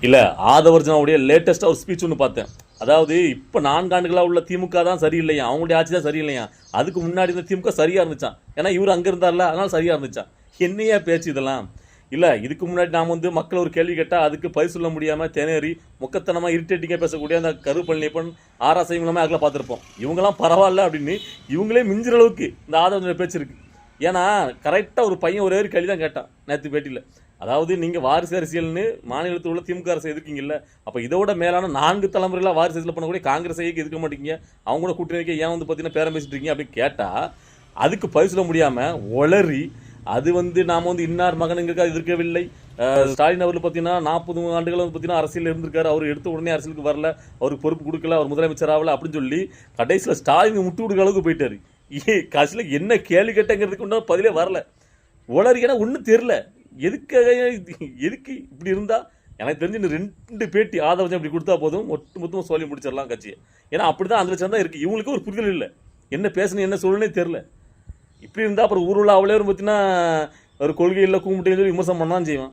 இல்லை ஆதவர்ஜனாவுடைய லேட்டஸ்ட்டாக ஒரு ஸ்பீச் ஒன்று பார்த்தேன். அதாவது இப்போ 4 ஆண்டுகளாக உள்ள திமுக தான் சரியில்லையா, அவங்களுடைய ஆட்சி தான் சரியில்லையா, அதுக்கு முன்னாடி இந்த திமுக சரியாக இருந்துச்சான். ஏன்னா இவர் அங்கே இருந்தார்ல, அதனால் சரியாக இருந்துச்சான். என்னையா பேச்சு இதெல்லாம்? இல்லை இதுக்கு முன்னாடி நாம் மக்கள் ஒரு கேள்வி கேட்டால் அதுக்கு பதில் சொல்ல முடியாமல் திணறி முக்கத்தனமாக இரிட்டேட்டிங்காக பேசக்கூடிய அந்த கருப்பழனியப்பன் ஆராசை இவங்களாமே அதில் பார்த்துருப்போம். இவங்கெல்லாம் பரவாயில்ல அப்படின்னு இவங்களே மிஞ்சிற அளவுக்கு இந்த ஆதவர்ஜன பேச்சு இருக்குது. ஏன்னா கரெக்டாக ஒரு பையன் ஒரே ஒரு கேள்வி தான் கேட்டான் நேற்று பேட்டியில். அதாவது நீங்கள் வாரிசு அரசியல்னு மாநிலத்தில் உள்ள திமுக அரசு எதிர்க்கீங்கல்ல, அப்போ இதோட மேலான 4 தலைமுறைகளாக வாரிசு அரசியல் பண்ணக்கூடிய காங்கிரஸ் எதிர்க்க மாட்டீங்க, அவங்க கூட கூட்டணி வைக்க ஏன் பார்த்தீங்கன்னா பேரம் பேசிட்டு இருக்கீங்க அப்படின்னு கேட்டால் அதுக்கு பதில் சொல்ல முடியாமல் ஒளறி அது நாம் இன்னார் மகனுங்களுக்கு எதிர்க்கவில்லை. ஸ்டாலின் அவர்கள் பார்த்தீங்கன்னா 40 ஆண்டுகள் பார்த்தீங்கன்னா அரசியல் இருந்திருக்காரு, அவர் எடுத்த உடனே அரசியலுக்கு வரல, அவருக்கு பொறுப்பு கொடுக்கல, அவர் முதலமைச்சர் ஆகல அப்படின்னு சொல்லி கடைசியில் ஸ்டாலின் முட்டு கொடுக்குற அளவுக்கு போயிட்டாரு. கடைசியில் என்ன கேள்வி கேட்டங்கிறதுக்கு ஒன்றும் பதிலே வரல. ஒளறினா ஒன்றும் தெரில. எதுக்கு இப்படி இருந்தால் எனக்கு தெரிஞ்சு இந்த 2 பேட்டி ஆதவர்ஜன் இப்படி கொடுத்தா போதும் மொத்தமாக சொல்லி முடிச்சிடலாம் கட்சியை. ஏன்னா அப்படி தான் அந்த லட்சம் தான் இருக்குது. இவங்களுக்கு ஒரு புரிதல் இல்லை, என்ன பேசணும் என்ன சொல்லணுன்னே தெரில. இப்படி இருந்தால் அப்புறம் ஊருள்ள அவளே பார்த்தீங்கன்னா ஒரு கொள்கையில் கூம்பிட்டு சொல்லி விமர்சனம் பண்ணான்னு செய்வான்.